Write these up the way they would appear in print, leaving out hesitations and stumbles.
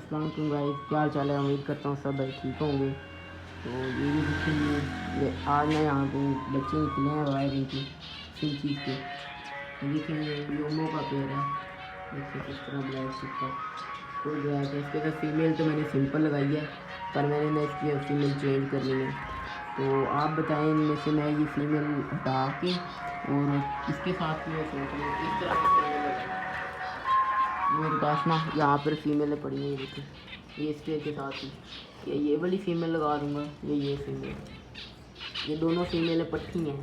अस्सलाम वालेकुम गाइस, क्या हाल चाल है। उम्मीद करता हूँ सब भाई ठीक होंगे। तो ये भी देखिए, ये आज मैं यहाँ पे बच्चे निकले हैं वायर की किसी चीज़ के। ये देखिए, ये योमो का पेड़ है। देखिए किस तरह ब्लैक शिप का फुल ब्लैक है। इसके साथ फीमेल तो मैंने सिंपल लगाई है, पर मैंने ना इसकी फीमेल चेंज करनी है। तो आप बताएं, इनमें से मैं ये फीमेल हटा के और इसके साथ मैं सोच रहा हूँ इस तरह से मेरे पास ना यहाँ पर फीमेलें पड़ी हैं। देखिए, ये इस पेड़ के साथ ही ये वाली फीमेल लगा दूँगा। ये फीमेल, ये दोनों फीमेलें पट्टी हैं।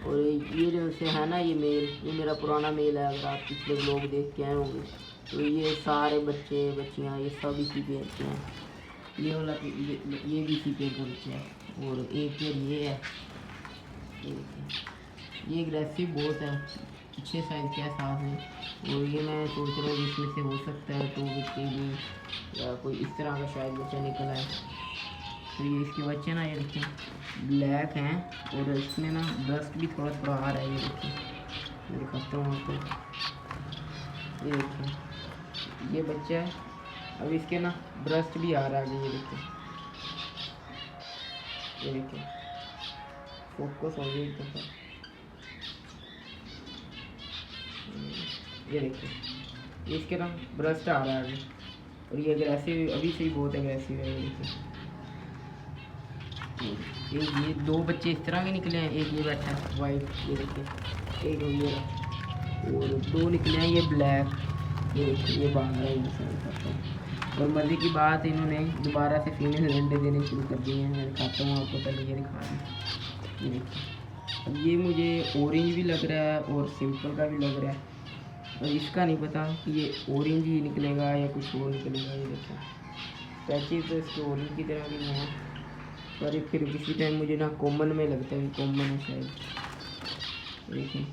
और ये जो से है ना, ये मेल, ये मेरा पुराना मेल है। अगर आप पिछले लोग देख के आए होंगे तो ये सारे बच्चे बच्चियाँ ये सब इसी पेड़ के हैं। ये वाला ये भी इसी पेड़ का बच्चा है। और एक पेड़ ये है, ये देखिए, ये एग्रेसिव बहुत है, अच्छे साइज के साथ में। और ये मैं सोच रहा हूँ इसमें से हो सकता है तो बच्चे भी या कोई इस तरह का शायद बच्चा निकल आए। तो ये इसके बच्चे ना, ये देखिए ब्लैक हैं और इसमें ना ब्रस्ट भी थोड़ा थोड़ा आ रहा है। ये देखिए, मैं दिखाता हूँ आपको। ये देखिए, ये बच्चा है। अब इसके ना ब्रस्ट भी आ रहा है। ये देखिए, ये देखिए, फोकस हो गई एकदम। ये देखिए, इसके ना ब्रस्ट आ रहा है अभी। और ये अग्रेसिव अभी से ही बहुत अग्रेसिव है। ये देखिए, ये दो बच्चे इस तरह के निकले हैं। एक ये बैठा है वाइट, ये देखिए, एक ये रहा। और दो निकले हैं ये ब्लैक। ये देखिए, ये बांध रहा है। और मज़े की बात, इन्होंने दोबारा से फीमेल अंडे देने शुरू कर दिए हैं। मैं दिखाता हूँ आपको, पहले ये दिखा दूँ। ये देखिए, अब ये मुझे ऑरेंज भी लग रहा है और सिंपल का भी लग रहा है। और इसका नहीं पता कि ये ऑरेंज ही निकलेगा या कुछ और निकलेगा। ये देखो, पैचेज तो इसके ऑरेंज की तरह भी नहीं है, पर फिर किसी टाइम मुझे ना कॉमन में लगता है कि कॉमन है शायद। देखिए,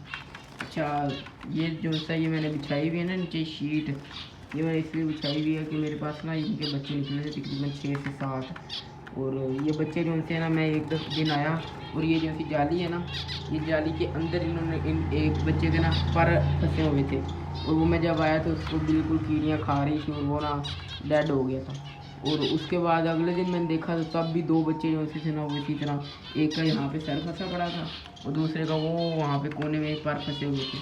अच्छा, ये जो सा ये मैंने बिछाई हुई है ना नीचे शीट, ये मैंने इसलिए बिछाई हुई है कि मेरे पास ना इनके बच्चे निकले थे तकरीबन 6 से 7। और ये बच्चे जो उनसे ना, मैं एक दिन आया और ये जो सी जाली है ना, ये जाली के अंदर इन्होंने एक बच्चे के ना पर फंसे हुए थे। और वो मैं जब आया तो उसको बिल्कुल कीड़ियाँ खा रही थी और वो ना डेड हो गया था। और उसके बाद अगले दिन मैंने देखा तो तब भी दो बच्चे जो थे ना वो इसी तरह, एक का यहाँ पे सर फंसा पड़ा था और दूसरे का वो वहाँ पे कोने में पर फंसे हुए थे।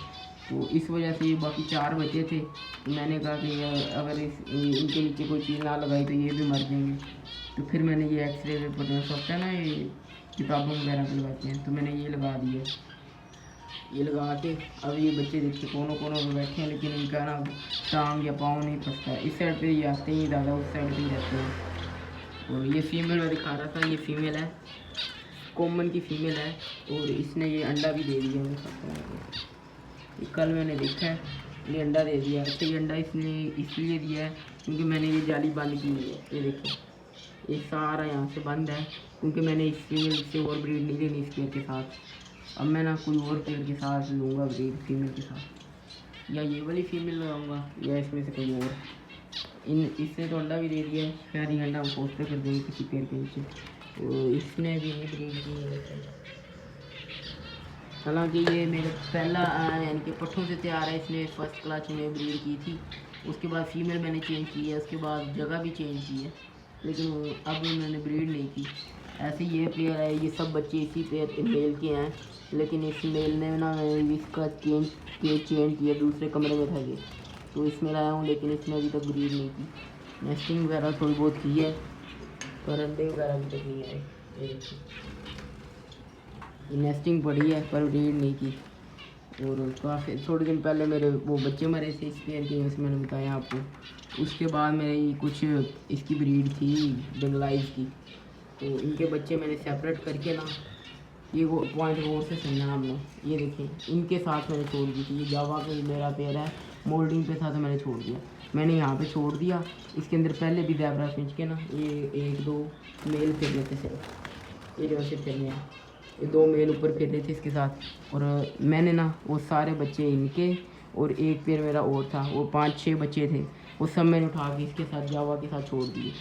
तो इस वजह से ये बाकी 4 बचे थे। तो मैंने कहा कि अगर इनके नीचे कोई चीज़ ना लगाई तो ये भी मर जाएंगे। तो फिर मैंने ये एक्सरे पेपर जो सकता है ना, ये किताबों वगैरह पे लगाते हैं, तो मैंने ये लगा दिया। ये लगा के अब ये बच्चे देखिए कोनों कोनों में बैठे हैं, लेकिन इनका ना टांग या पाँव नहीं फंसता है। इस साइड पे ये आते ही ज़्यादा, उस साइड पे ही रहते हैं। और ये फीमेल मैं दिखा रहा था, ये फीमेल है, कॉमन की फीमेल है। और इसने ये अंडा भी दे दिया। मैं दिखाता हूँ, ये कल मैंने देखा है, ये अंडा दे दिया। अच्छा, ये अंडा इसने इसलिए दिया है क्योंकि मैंने ये जाली बंद की हुई है। ये देखिए, ये सारा यहाँ से बंद है क्योंकि मैंने इस फीमेल से और ब्रीड नहीं देनी इस पेड़ के साथ। अब मैं ना कोई और पेड़ के साथ लूँगा ब्रीड फीमेल के साथ, या ये वाली फीमेल लगाऊंगा या इसमें से कोई और। इसने तो अंडा भी दे दिया है, शायद ये अंडा हम पोस्ट कर देंगे किसी पेड़ के नीचे। तो इसने भी नहीं ब्रीड की है। हालांकि ये मेरे पहला यानी कि पट्ठों से तैयार है। इसने फर्स्ट क्लास में ब्रीड की थी, उसके बाद फीमेल मैंने चेंज की है, उसके बाद जगह भी चेंज की है, लेकिन अब मैंने ब्रीड नहीं की। ऐसे ये पेयर है, ये सब बच्चे इसी पेयर मेल के हैं, लेकिन इस मेल ने ना इसका चेंज किया, दूसरे कमरे में था ये, तो इसमें लाया हूँ, लेकिन इसने अभी तक ब्रीड नहीं की। नेस्टिंग वगैरह थोड़ी बहुत की है, पर अंडे वगैरह अभी तक नहीं आए। ये नेस्टिंग पड़ी है पर ब्रीड नहीं की। और काफ़ी थोड़े दिन पहले मेरे वो बच्चे मरे थे इस पेयर के, जैसे मैंने बताया आपको। उसके बाद मेरी कुछ इसकी ब्रीड थी बंगलाइज की, तो इनके बच्चे मैंने सेपरेट करके ना, ये वो पॉइंट वो से सुनना आपने, ये देखिए इनके साथ मैंने छोड़ दी थी। ये जावा का मेरा पेयर है, मोल्डिंग पे था तो मैंने छोड़ दिया। मैंने यहाँ पे छोड़ दिया, इसके अंदर पहले भी ज़ेब्रा फिंच के ना ये 1-2 मेल फिर रहे थे सिर्फ, ये जो से फिरने हैं, ये 2 मेल ऊपर फिर रहे थे इसके साथ। और मैंने ना वो सारे बच्चे इनके और एक पेयर मेरा और था, वो 5-6 बच्चे थे, वो सब मैंने उठा के इसके साथ जावा के साथ छोड़ दिए।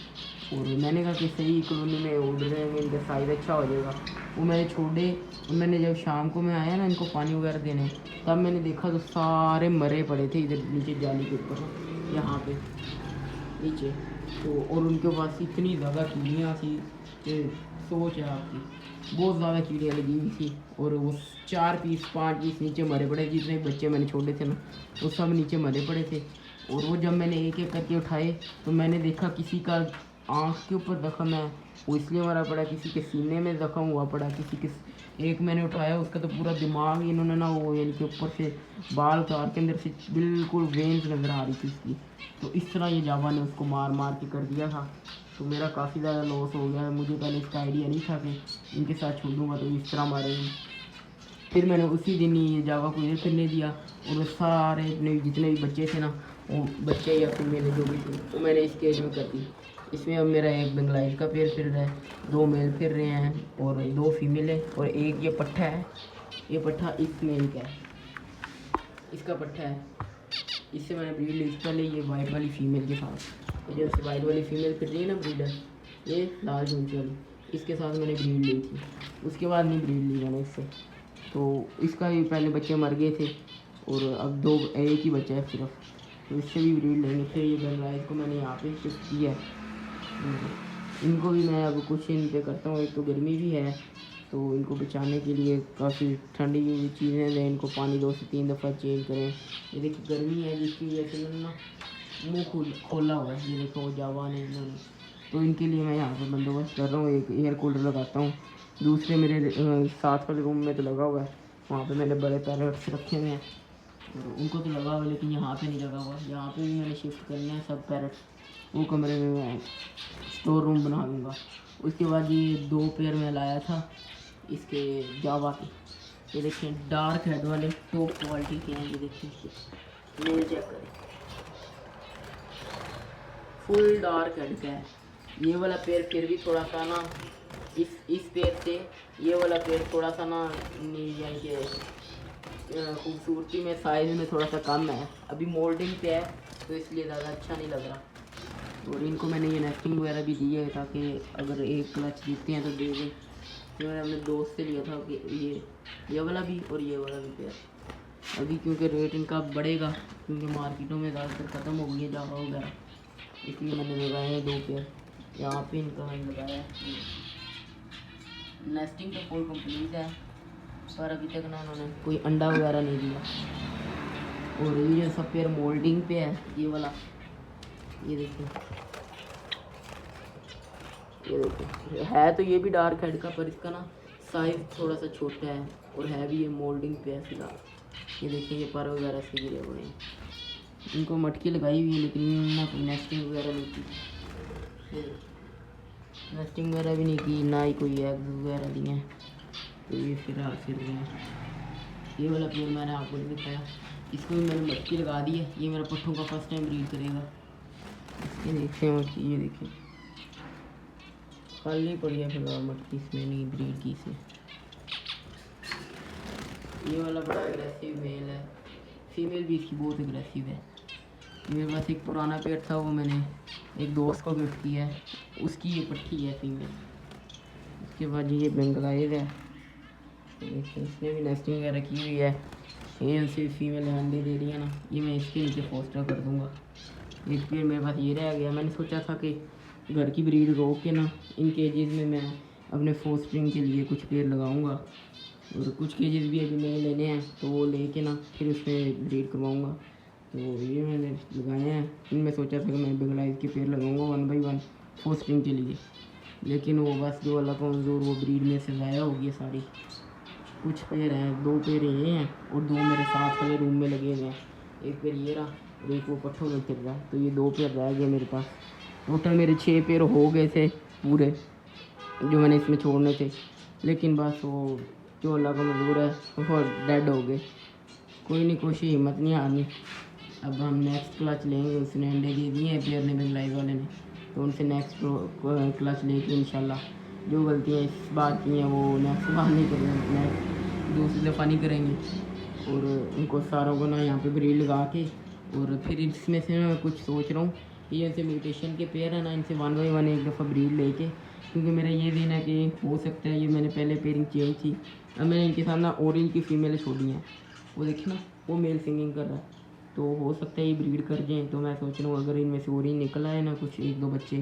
और मैंने कहा कि सही कॉलोनी में उड़ रहे हैं, इनका साइज़ अच्छा हो जाएगा। वो मैंने छोड़े और मैंने जब शाम को मैं आया ना इनको पानी वगैरह देने, तब मैंने देखा तो सारे मरे पड़े थे इधर नीचे जाली के ऊपर, यहाँ पे नीचे। तो और उनके पास इतनी ज़्यादा कीड़ियाँ थी कि सोच है आपकी, बहुत ज़्यादा कीड़ियाँ लगी हुई थी। और वो 4 पीस 5 पीस नीचे मरे पड़े, जितने बच्चे मैंने छोड़े थे ना वो सब नीचे मरे पड़े थे। और वो जब मैंने एक एक करके उठाए तो मैंने देखा किसी का आँख के ऊपर ज़ख्म है, वो इसलिए मरा पड़ा, किसी के सीने में ज़ख्म हुआ पड़ा, किसी के एक मैंने उठाया उसका तो पूरा दिमाग इन्होंने ना वो इनके ऊपर से बाल उतार के अंदर से बिल्कुल वेन्स नज़र आ रही थी उसकी। तो इस तरह ये जावा ने उसको मार मार के कर दिया था। तो मेरा काफ़ी ज़्यादा लॉस हो गया। मुझे पहले इसका आइडिया नहीं था कि इनके साथ छोड़ूंगा तो इस तरह मारेंगे। फिर मैंने उसी दिन ही जावा को ये करने दिया और वो सारे अपने जितने भी बच्चे थे ना, वो बच्चे या फिर मेरे जो भी थे वो मैंने इस केज में कर दी। इसमें अब मेरा एक बंगलाइज का पेड़ फिर रहा है, 2 मेल फिर रहे हैं और 2 फीमेल है और एक ये पट्ठा है। ये पट्ठा इस मेल का है, इसका पट्ठा है, इससे मैंने ब्रीड ली पहले ये वाइट वाली फीमेल के साथ। ये जो वाइट वाली फीमेल फिर रही है ना ब्रीडर, ये लाल झुंझी वाली, इसके साथ मैंने ब्रीड ली थी। उसके बाद नहीं ब्रीड ली मैंने इससे। तो इसका भी पहले बच्चे मर गए थे और अब 2 एक ही बच्चा है सिर्फ, तो इससे भी ब्रीड लेंगे। फिर ये बंगलाइज को मैंने यहाँ पे शिफ्ट किया है। इनको भी मैं अब कुछ इन पे करता हूँ। एक तो गर्मी भी है तो इनको बचाने के लिए काफ़ी ठंडी हुई चीज़ें दें, इनको पानी 2 से 3 दफ़ा चेंज करें। ये देखिए गर्मी है जिसकी वजह से ना मुँह खोला हुआ है, ये देखो वो जावा ने इन्होंने। तो इनके लिए मैं यहाँ पर बंदोबस्त कर रहा हूँ, एक एयर कूलर लगाता हूँ। दूसरे मेरे साथ वाले रूम में तो लगा हुआ है, वहाँ पे मैंने बड़े पैरेट्स रखे हुए हैं और उनको तो लगा हुआ है, लेकिन यहाँ पे नहीं लगा हुआ। यहाँ पे भी मैंने शिफ्ट करना है सब पैरेट्स। वो कमरे में मैं स्टोर रूम बना दूँगा। उसके बाद ये 2 पेयर मैं लाया था इसके जावा के, ये देखिए डार्क हेड वाले टॉप क्वालिटी के हैं। ये देखिए मेल चेक करें, फुल डार्क हेड का है। ये वाला पेयर फिर भी थोड़ा सा ना इस पेयर से ये वाला पेयर थोड़ा सा ना यानी कि खूबसूरती में साइज़ में थोड़ा सा कम है। अभी मोल्डिंग पे है तो इसलिए ज़्यादा अच्छा नहीं लग रहा। और इनको मैंने ये नेस्टिंग वगैरह भी दी है ताकि अगर एक क्लच दिखते हैं तो दे दें। तो मैंने अपने दोस्त से लिया था कि ये वाला भी और ये वाला भी पेयर। अभी क्योंकि रेट इनका बढ़ेगा क्योंकि मार्केटों में ज़्यादातर ख़त्म हो गई है जावा वगैरह, इसलिए मैंने लगाए हैं 2 पेयर। यहाँ पे इनका मैंने लगाया है। नेस्टिंग तो फुल कंप्लीट है पर अभी तक ना उन्होंने कोई अंडा वगैरह नहीं दिया। और ये जो सब पेयर मोल्डिंग पे है, ये वाला ये देखिए, ये देखिए है तो ये भी डार्क हेड का पर इसका ना साइज़ थोड़ा सा छोटा है और है भी ये मोल्डिंग पे है फिलहाल। ये देखिए ये पर वगैरह से गिरे हुए हैं। इनको मटकी लगाई हुई है लेकिन ना कोई नेस्टिंग वगैरह नहीं की, नेस्टिंग वगैरह भी नहीं की, ना ही कोई एग्स वगैरह दिए हैं। तो ये फिर रहे हैं। ये वाला पेड़ मैंने आपको नहीं दिखाया, इसको भी मैंने मटकी लगा दी है। ये मेरा पट्ठों का फर्स्ट टाइम ब्रीड करेगा। ये देखिए मटकी, ये देखिए खाली पड़ी है फिलहाल मटकी, इसमें नहीं ब्रीड की इसमें। ये वाला बड़ा अग्रेसिव मेल है, फीमेल भी इसकी बहुत अग्रेसिव है। मेरे पास एक पुराना पेड़ था वो मैंने एक दोस्त को गिफ्ट किया है, उसकी ये पट्टी है फीमेल। उसके बाद ये बंगलाइज है, इसने भी नेस्टिंग वगैरह की हुई है। ये उनसे फीमेल अंडे दे रही है ना, ये मैं इसके नीचे फोस्टर कर दूँगा। एक पेड़ मेरे पास ये रह गया। मैंने सोचा था कि घर की ब्रीड रोक के ना इन केजेस में मैं अपने फोस्टरिंग के लिए कुछ पेड़ लगाऊंगा और कुछ केजेस भी अभी मैंने लेने हैं तो वो लेके ना फिर उसमें ब्रीड करवाऊंगा। तो ये मैंने लगाए हैं। इनमें सोचा था कि मैं बंगलाइज के पेड़ लगाऊंगा 1 बाई 1 फोस्टरिंग के लिए, लेकिन वो बस जो अल्लाह का मंजूर वो ब्रीड में से ज़ाया हो गई सारी। कुछ पेड़ हैं, 2 पेड़ ये हैं और 2 मेरे साथ वाले रूम में लगे हुए हैं। एक पेड़ ये रहा और एक वो पट्ठों में फिर रहा है। तो ये 2 पेड़ रह गए मेरे पास। टोटल मेरे 6 पेड़ हो गए थे पूरे जो मैंने इसमें छोड़ने थे, लेकिन बस वो जो अल्लाह का मंजूर है वो डेड हो गए। कोई नहीं, कोशिश हिम्मत नहीं हारनी। अब हम नेक्स्ट क्लच लेंगे। उसने अंडे दे दिए हैं पेयर ने, बंगलाइज वाले ने, तो उनसे नेक्स्ट क्लच लेके इंशाल्लाह जो गलतियाँ इस बार की हैं वो नेक्स्ट बार नहीं करेंगे, नेक्स्ट दूसरी दफ़ा नहीं करेंगे। और उनको सारों को ना यहाँ पे ब्रीड लगा के और फिर इसमें से मैं कुछ सोच रहा हूँ कि ये इनसे म्यूटेशन के पेयर है ना, इनसे 1 बाई 1 एक दफ़ा ब्रीड लेके, क्योंकि मेरा ये दिन है कि हो सकता है ये मैंने पहले पेयरिंग चेंज थी। अब मैंने इनके साथ ना ऑरेंज की फीमेल छोड़ी हैं, वो देखिए ना वो मेल सिंगिंग कर रहा है। तो हो सकता है ये ब्रीड कर जाएँ। तो मैं सोच रहा हूँ अगर इनमें से ऑरेंज निकल आए ना कुछ 1-2 बच्चे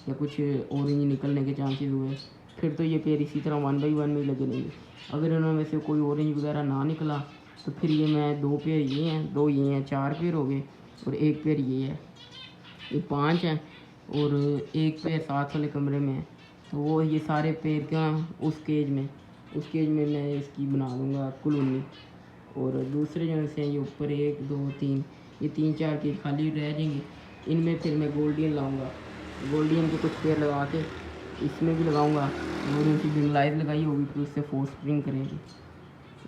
या कुछ ऑरेंज निकलने के चांसेस हुए, फिर तो ये पेयर इसी तरह 1 बाई 1 में ही लगे रहेंगे। अगर इनमें से कोई ऑरेंज वगैरह ना निकला तो फिर ये मैं 2 पेयर ये हैं, 2 ये हैं, 4 पेयर हो गए और 1 पेयर ये है, ये 5 हैं और 1 पेयर साथ वाले कमरे में है। तो वो ये सारे पेयर क्या उस केज में मैं इसकी बना दूँगा कॉलोनी। और दूसरे जो से ये ऊपर 1 2 3 ये 3-4 केज खाली रह जाएंगे। इनमें फिर मैं गोल्डियन लाऊंगा, गोल्डियन के कुछ पेयर लगा के इसमें भी लगाऊंगा और उनकी बिंग लाइट लगाई होगी तो उससे फोर्स स्प्रिंग करेंगे।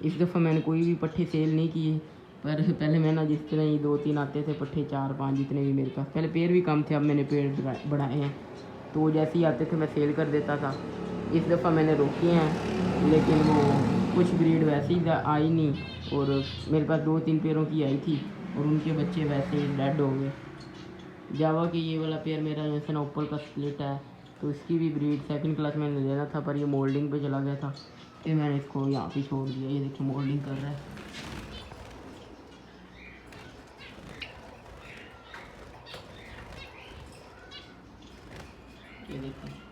इस दफ़ा मैंने कोई भी पट्ठे सेल नहीं किए, पर पहले मैं ना जिस तरह ये 2-3 आते थे पट्ठे 4-5 जितने भी मेरे पास, पहले पेड़ भी कम थे, अब मैंने पेड़ बढ़ाए हैं तो जैसे ही आते थे मैं सेल कर देता था। इस दफ़ा मैंने रोके हैं लेकिन वो कुछ ब्रीड वैसे ही आई नहीं और मेरे पास 2-3 पेड़ों की आई थी और उनके बच्चे वैसे ही डेड हो गए। जावा कि ये वाला पेयर मेरा जैसे ना ऊपर का स्प्लिट है तो इसकी भी ब्रीड 2nd क्लास में लेना था पर ये मोल्डिंग पे चला गया था, फिर मैंने इसको यहाँ पे छोड़ दिया। ये देखिए मोल्डिंग कर रहा है। ये देखिए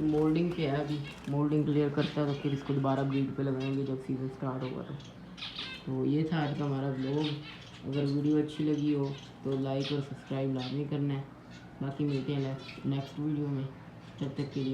मोल्डिंग पे है, अभी मोल्डिंग क्लियर करता है तो फिर इसको दोबारा ब्रीड पे लगाएंगे जब सीज़न स्टार्ट होगा। तो ये था आज का हमारा ब्लॉग। अगर वीडियो अच्छी लगी हो तो लाइक और सब्सक्राइब लाजमी करना है। बाकी मिलते हैं नेक्स्ट वीडियो में, तब तक के लिए।